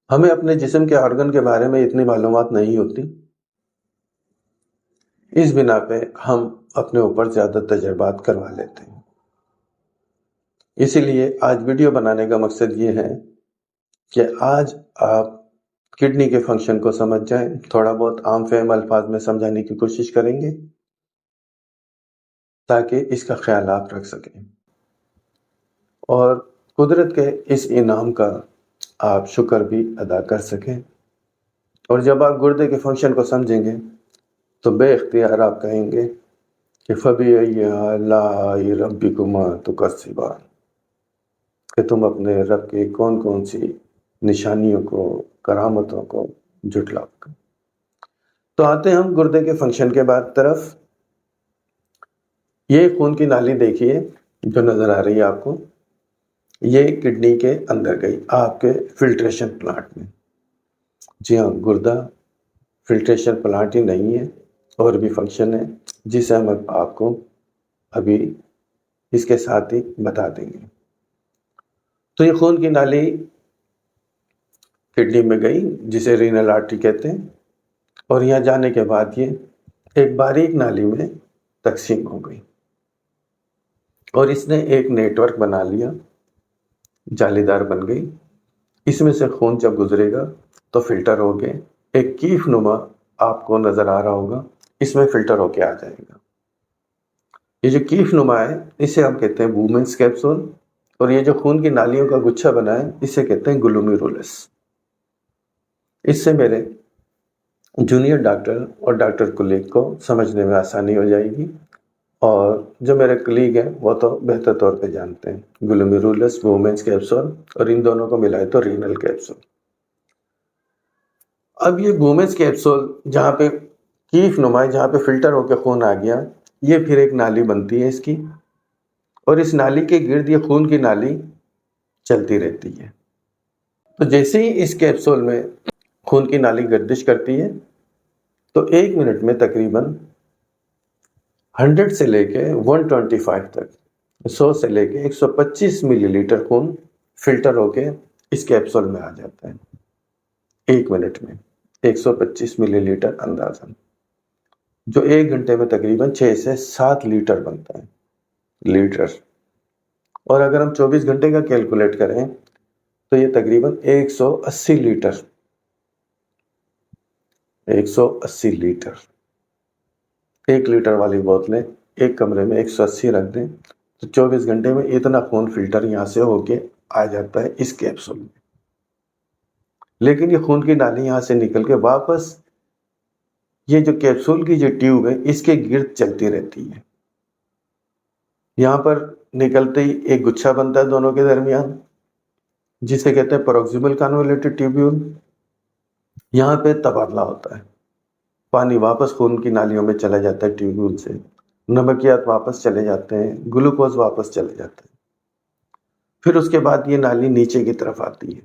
ہمیں اپنے جسم کے آرگن کے بارے میں اتنی معلومات نہیں ہوتی، اس بنا پہ ہم اپنے اوپر زیادہ تجربات کروا لیتے ہیں۔ اسی لیے آج ویڈیو بنانے کا مقصد یہ ہے کہ آج آپ کڈنی کے فنکشن کو سمجھ جائیں، تھوڑا بہت عام فہم الفاظ میں سمجھانے کی کوشش کریں گے تاکہ اس کا خیال آپ رکھ سکیں اور قدرت کے اس انعام کا آپ شکر بھی ادا کر سکیں۔ اور جب آپ گردے کے فنکشن کو سمجھیں گے تو بے اختیار آپ کہیں گے کہ فَبِأَيِّ آلَاءِ رَبِّكُمَا تُكَذِّبَانِ، کہ تم اپنے رب کی کون کون سی نشانیوں کو، کرامتوں کو جھٹلاؤ گے۔ تو آتے ہیں ہم گردے کے فنکشن کے بعد طرف۔ یہ خون کی نالی دیکھیے جو نظر آ رہی ہے آپ کو، یہ کڈنی کے اندر گئی آپ کے فلٹریشن پلانٹ میں۔ جی ہاں، گردہ فلٹریشن پلانٹ ہی نہیں ہے، اور بھی فنکشن ہے جسے ہم آپ کو ابھی اس کے ساتھ ہی بتا دیں گے۔ تو یہ خون کی نالی کڈنی میں گئی جسے رینل آرٹری کہتے ہیں، اور یہاں جانے کے بعد یہ ایک باریک نالی میں تقسیم ہو گئی، اور اس نے ایک نیٹ ورک بنا لیا، جالی دار بن گئی۔ اس میں سے خون جب گزرے گا تو فلٹر ہو کے ایک کیف نما آپ کو نظر آ رہا ہوگا، اس میں فلٹر ہو کے آ جائے گا۔ یہ جو کیف نما ہے اسے ہم کہتے ہیں بومنس کیپسول، اور یہ جو خون کی نالیوں کا گچھا بنا ہے اسے کہتے ہیں گلومیرولس۔ اس سے میرے جونیئر ڈاکٹر اور ڈاکٹر کلیگ کو سمجھنے میں آسانی ہو جائے گی، اور جو میرے کلیگ ہیں وہ تو بہتر طور پہ جانتے ہیں گلومیرولس، بومنس کیپسول، اور ان دونوں کو ملائے تو رینل کیپسول۔ اب یہ بومنس کیپسول جہاں پہ کیف نما ہے، جہاں پہ فلٹر ہو کے خون آ گیا، یہ پھر ایک نالی بنتی ہے اس کی، اور اس نالی کے گرد یہ خون کی نالی چلتی رہتی ہے۔ تو جیسے ہی اس کیپسول میں خون کی نالی گردش کرتی ہے تو ایک منٹ میں تقریباً 100 سے لے کے 125 تک، 100 سے لے کے 125 ملی لیٹر خون فلٹر ہو کے اس کیپسول میں آ جاتا ہے ایک منٹ میں، 125 ملی لیٹر اندازاً، جو ایک گھنٹے میں تقریباً 6 سے 7 لیٹر بنتا ہے، لیٹر۔ اور اگر ہم 24 گھنٹے کا کیلکولیٹ کریں تو یہ تقریباً 180 لیٹر، 180 لیٹر، 1 لیٹر والی بوتلیں ایک کمرے میں 180 رکھ دیں تو 24 گھنٹے میں اتنا خون فلٹر یہاں سے ہو کے آ جاتا ہے اس کیپسول میں۔ لیکن یہ خون کی نالی یہاں سے نکل کے واپس یہ جو کیپسول کی جو ٹیوب ہے اس کے گرد چلتی رہتی ہے۔ یہاں پر نکلتے ہی ایک گچھا بنتا ہے دونوں کے درمیان، جسے کہتے ہیں پروکسیمل کانولیٹڈ ٹیوبیول۔ یہاں پہ تبادلہ ہوتا ہے، پانی واپس خون کی نالیوں میں چلا جاتا ہے ٹیوبیول سے، نمکیات واپس چلے جاتے ہیں، گلوکوز واپس چلے جاتے ہیں۔ پھر اس کے بعد یہ نالی نیچے کی طرف آتی ہے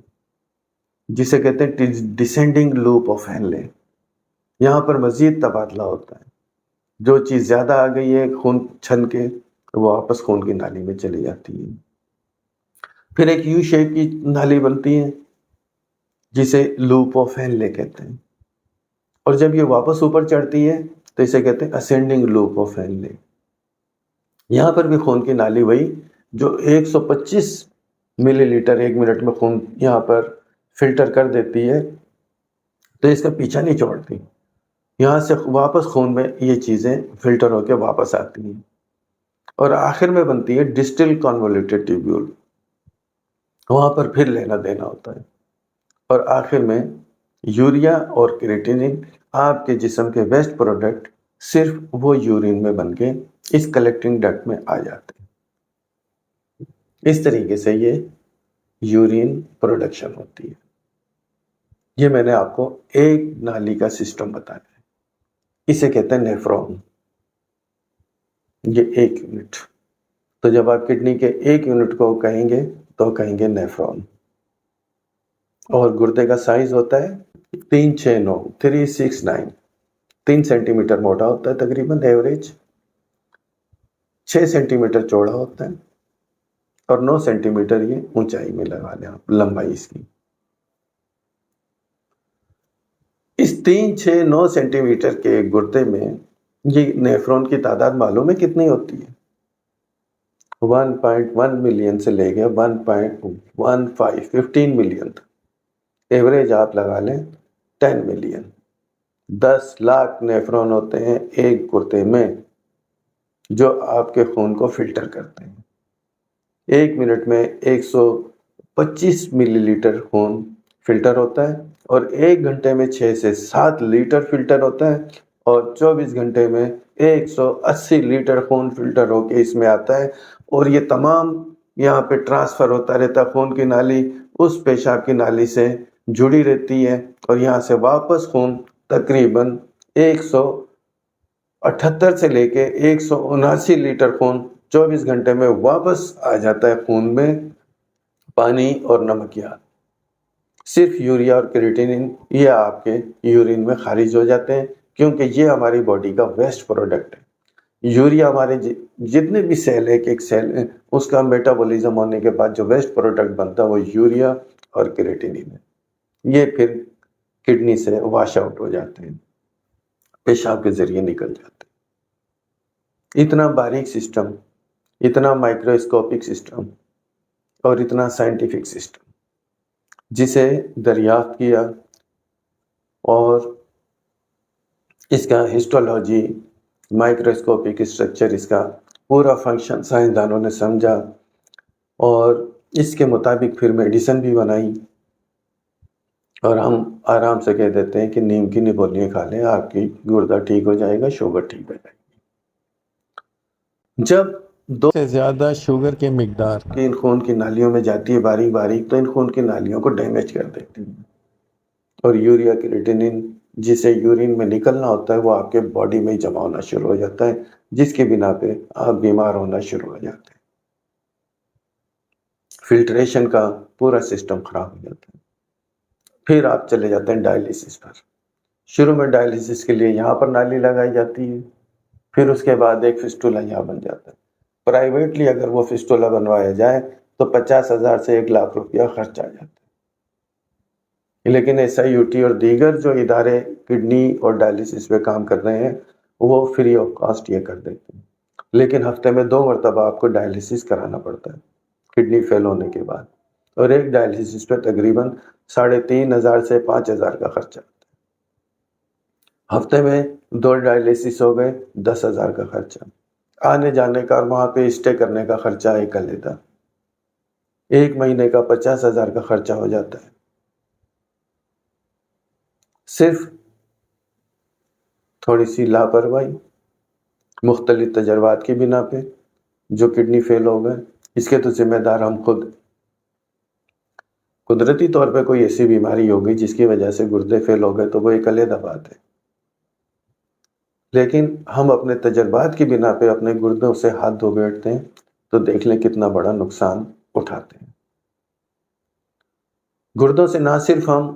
جسے کہتے ہیں ڈسینڈنگ لوپ آف ہینلے۔ یہاں پر مزید تبادلہ ہوتا ہے، جو چیز زیادہ آ گئی ہے خون چھن کے وہ واپس خون کی نالی میں چلی جاتی ہے۔ پھر ایک یو شیپ کی نالی بنتی ہے جسے لوپ آف ہینلے کہتے ہیں، اور جب یہ واپس اوپر چڑھتی ہے تو اسے کہتے ہیں اسینڈنگ لوپ آف ہینلے۔ یہاں پر بھی خون کی نالی وہی جو 125 ملی لیٹر ایک منٹ میں خون یہاں پر فلٹر کر دیتی ہے، تو اس کا پیچھا نہیں چھوڑتی، یہاں سے واپس خون میں یہ چیزیں فلٹر ہو کے واپس آتی ہیں، اور آخر میں بنتی ہے ڈسٹل کانولیٹڈ ٹیوبیول۔ وہاں پر پھر لینا دینا ہوتا ہے، اور آخر میں یوریا اور کریٹینن، آپ کے جسم کے ویسٹ پروڈکٹ، صرف وہ یورین میں بن کے اس کلیکٹنگ ڈکٹ میں آ جاتے ہیں۔ اس طریقے سے یہ یورین پروڈکشن ہوتی ہے۔ یہ میں نے آپ کو ایک نالی کا سسٹم بتایا ہے، اسے کہتے ہیں نیفرون۔ یہ ایک یونٹ، تو جب آپ کڈنی کے ایک یونٹ کو کہیں گے تو کہیں گے نیفرون۔ اور گردے کا سائز ہوتا ہے 369، 369، 3 سینٹی میٹر موٹا ہوتا ہے تقریباً ایوریج، 6 سینٹی میٹر چوڑا ہوتا ہے، اور 9 سینٹی میٹر یہ اونچائی میں لگا لیں آپ، لمبائی اس کی۔ اس 3-6-9 سینٹی میٹر کے گردے میں یہ نیفرون کی تعداد معلوم ہے کتنی ہوتی ہے؟ 1.1 ملین سے لے کے 15 ملین تک، ایوریج آپ لگا لیں 10 ملین، 10 لاکھ نیفرون ہوتے ہیں ایک گردے میں جو آپ کے خون کو فلٹر کرتے ہیں۔ 1 منٹ میں 125 ملی لیٹر خون فلٹر ہوتا ہے، اور 1 گھنٹے میں 6 سے 7 لیٹر فلٹر ہوتا ہے، اور 24 گھنٹے میں 180 لیٹر خون فلٹر ہو کے اس میں آتا ہے، اور یہ تمام یہاں پہ ٹرانسفر ہوتا رہتا ہے۔ خون کی نالی اس پیشاب کی نالی سے جڑی رہتی ہے، اور یہاں سے واپس خون تقریباً 178 سے لے کے 179 لیٹر خون 24 گھنٹے میں واپس آ جاتا ہے خون میں، پانی اور نمکیات۔ صرف یوریا اور کریٹینن یہ آپ کے یورین میں خارج ہو جاتے ہیں، کیونکہ یہ ہماری باڈی کا ویسٹ پروڈکٹ ہے۔ یوریا ہمارے جتنے بھی سیل ہے، ایک سیل ہے، اس کا میٹابولزم ہونے کے بعد جو ویسٹ پروڈکٹ بنتا ہے وہ یوریا اور کریٹینن ہے۔ یہ پھر کڈنی سے واش آؤٹ ہو جاتے ہیں، پیشاب کے ذریعے نکل جاتے ہیں۔ اتنا باریک سسٹم، اتنا مائکروسکوپک سسٹم اور اتنا سائنٹیفک سسٹم جسے دریافت کیا، اور اس کا ہسٹولوجی، مائکروسکوپک اسٹرکچر، اس کا پورا فنکشن سائنسدانوں نے سمجھا، اور اس کے مطابق پھر میڈیسن بھی بنائی، اور ہم آرام سے کہہ دیتے ہیں کہ نیم کی نبونیاں کھا لیں، آپ کی گردہ ٹھیک ہو جائے گا، شوگر ٹھیک ہو جائے گی۔ جب 2 سے زیادہ شوگر کی مقدار ان خون کی نالیوں میں جاتی ہے باریک باریک، تو ان خون کی نالیوں کو ڈیمیج کر دیتی ہے، اور یوریا کریٹینن جسے یورین میں نکلنا ہوتا ہے وہ آپ کے باڈی میں جمع ہونا شروع ہو جاتا ہے، جس کی بنا پہ آپ بیمار ہونا شروع ہو جاتے ہیں۔ فلٹریشن کا پورا سسٹم خراب ہو جاتا ہے۔ پھر آپ چلے جاتے ہیں ڈائلیسس پر۔ شروع میں ڈائلیسس کے لیے یہاں پر نالی لگائی جاتی ہے، پھر اس کے بعد ایک فسٹولا یہاں بن جاتا ہے۔ پرائیویٹلی اگر وہ فسٹولا بنوایا جائے تو 50,000 سے 1 لاکھ روپیہ خرچ آ جاتا ہے، لیکن SIUT اور دیگر جو ادارے کڈنی اور ڈائلیسس پہ کام کر رہے ہیں وہ فری آف کاسٹ یہ کر دیتے ہیں، لیکن ہفتے میں 2 مرتبہ آپ کو ڈائلیسس کرانا پڑتا ہے کڈنی فیل ہونے کے بعد، اور ایک ڈائلیسس پہ تقریباً 3,500 سے 5,000 کا خرچہ آتا ہے۔ ہفتے میں 2 ڈائلیسس ہو گئے، 10,000 کا خرچہ، آنے جانے کا اور وہاں پہ اسٹے کرنے کا خرچہ ایک علیحدہ، 1 مہینے کا 50,000 کا خرچہ ہو جاتا ہے۔ صرف تھوڑی سی لاپرواہی، مختلف تجربات کی بنا پہ جو کڈنی فیل ہو گئے، اس کے تو ذمہ دار ہم خود۔ قدرتی طور پہ کوئی ایسی بیماری ہوگی جس کی وجہ سے گردے فیل ہو گئے تو وہ ایک علیحدہ بات ہے، لیکن ہم اپنے تجربات کی بنا پہ اپنے گردوں سے ہاتھ دھو بیٹھتے ہیں تو دیکھ لیں کتنا بڑا نقصان اٹھاتے ہیں۔ گردوں سے نہ صرف ہم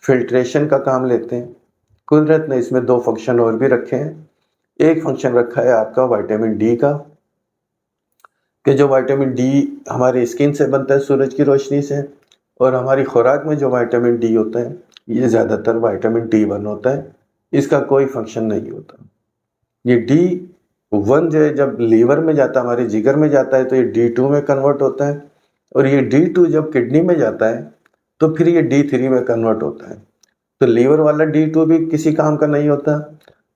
فلٹریشن کا کام لیتے ہیں، قدرت نے اس میں 2 فنکشن اور بھی رکھے ہیں۔ ایک فنکشن رکھا ہے آپ کا وائٹامن ڈی کا، کہ جو وائٹامن ڈی ہماری اسکن سے بنتا ہے سورج کی روشنی سے، اور ہماری خوراک میں جو وائٹامن ڈی ہوتا ہے یہ زیادہ تر وائٹامن D1 ہوتا ہے، اس کا کوئی فنکشن نہیں ہوتا۔ یہ D1 جو ہے جب لیور میں جاتا ہے، ہمارے جگر میں جاتا ہے، تو یہ D2 میں کنورٹ ہوتا ہے، اور یہ D2 جب کڈنی میں جاتا ہے تو پھر یہ D3 میں کنورٹ ہوتا ہے۔ تو لیور والا D2 بھی کسی کام کا نہیں ہوتا،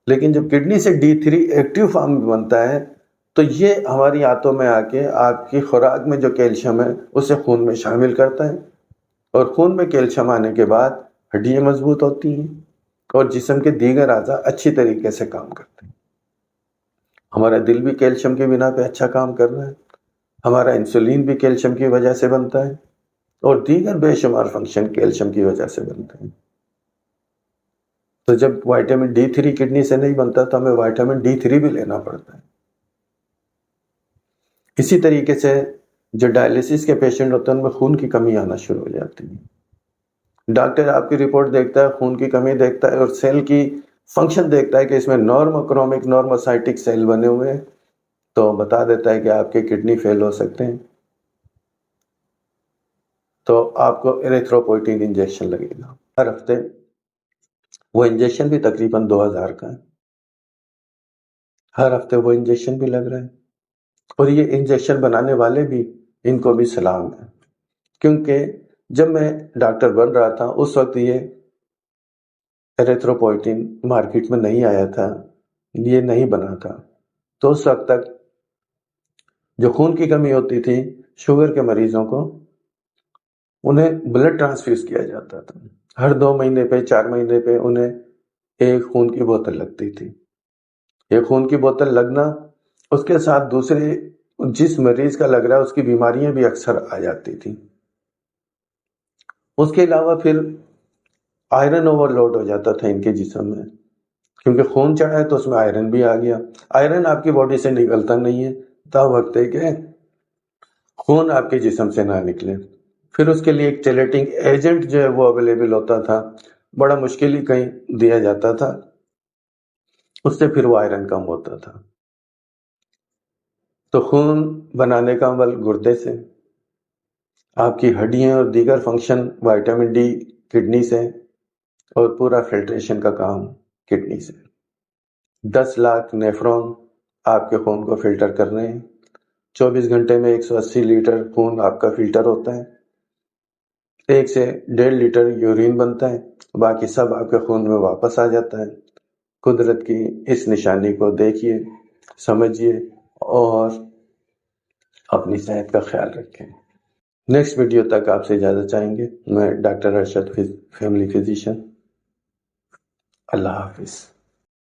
لیکن جب کڈنی سے D3 ایکٹیو فارم میں بنتا ہے تو یہ ہماری آنتوں میں آ کے آپ کی خوراک میں جو کیلشیم ہے اسے خون میں شامل کرتا ہے، اور خون میں کیلشیم آنے کے بعد ہڈیاں مضبوط ہوتی ہیں اور جسم کے دیگر اعضاء اچھی طریقے سے کام کرتے ہیں۔ ہمارا دل بھی کیلشیم کی بنا پہ اچھا کام کر رہا ہے، ہمارا انسولین بھی کیلشیم کی وجہ سے بنتا ہے، اور دیگر بے شمار فنکشن کیلشیم کی وجہ سے بنتے ہیں۔ تو جب وائٹامن D3 کڈنی سے نہیں بنتا تو ہمیں وائٹامن D3 بھی لینا پڑتا ہے۔ اسی طریقے سے جو ڈائلیسس کے پیشنٹ ہوتے ہیں ان میں خون کی کمی آنا شروع ہو جاتی ہے۔ ڈاکٹر آپ کی رپورٹ دیکھتا ہے، خون کی کمی دیکھتا ہے، اور سیل کی فنکشن دیکھتا ہے کہ اس میں نارموکرومک نارموسائٹک سیل بنے ہوئے ہیں، تو بتا دیتا ہے کہ آپ کے کڈنی فیل ہو سکتے ہیں، تو آپ کو ایریتھروپوئٹین انجیکشن لگے گا ہر ہفتے وہ انجیکشن بھی تقریباً 2000 کا ہے، ہر ہفتے وہ انجیکشن بھی لگ رہا ہے۔ اور یہ انجیکشن بنانے والے بھی، ان کو بھی سلام ہے، کیونکہ جب میں ڈاکٹر بن رہا تھا اس وقت یہ ایریتھروپوئٹن مارکیٹ میں نہیں آیا تھا، یہ نہیں بنا تھا، تو اس وقت تک جو خون کی کمی ہوتی تھی شوگر کے مریضوں کو، انہیں بلڈ ٹرانسفیوز کیا جاتا تھا، ہر 2 مہینے پہ 4 مہینے پہ انہیں ایک خون کی بوتل لگتی تھی۔ یہ خون کی بوتل لگنا، اس کے ساتھ دوسرے جس مریض کا لگ رہا ہے اس کی بیماریاں بھی اکثر آ جاتی تھی۔ اس کے علاوہ پھر آئرن اوور لوڈ ہو جاتا تھا ان کے جسم میں، کیونکہ خون چڑھا ہے تو اس میں آئرن بھی آ گیا۔ آئرن آپ کی باڈی سے نکلتا نہیں ہے، تا وقت ہے کہ خون آپ کے جسم سے نہ نکلے۔ پھر اس کے لیے ایک چیلیٹنگ ایجنٹ جو ہے وہ اویلیبل ہوتا تھا، بڑا مشکل ہی کہیں دیا جاتا تھا، اس سے پھر وہ آئرن کم ہوتا تھا۔ تو خون بنانے کا عمل گردے سے، آپ کی ہڈیاں اور دیگر فنکشن وائٹامن ڈی کڈنی سے، اور پورا فلٹریشن کا کام کڈنی سے۔ 10 لاکھ نیفرون آپ کے خون کو فلٹر کر رہے ہیں، 24 گھنٹے میں 180 لیٹر خون آپ کا فلٹر ہوتا ہے، 1 سے 1.5 لیٹر یورین بنتا ہے، باقی سب آپ کے خون میں واپس آ جاتا ہے۔ قدرت کی اس نشانی کو دیکھیے، سمجھیے اور اپنی صحت کا خیال رکھیں۔ نیکسٹ ویڈیو تک آپ سے اجازت چاہیں گے۔ میں ڈاکٹر ارشد، فیملی فزیشین۔ اللہ حافظ۔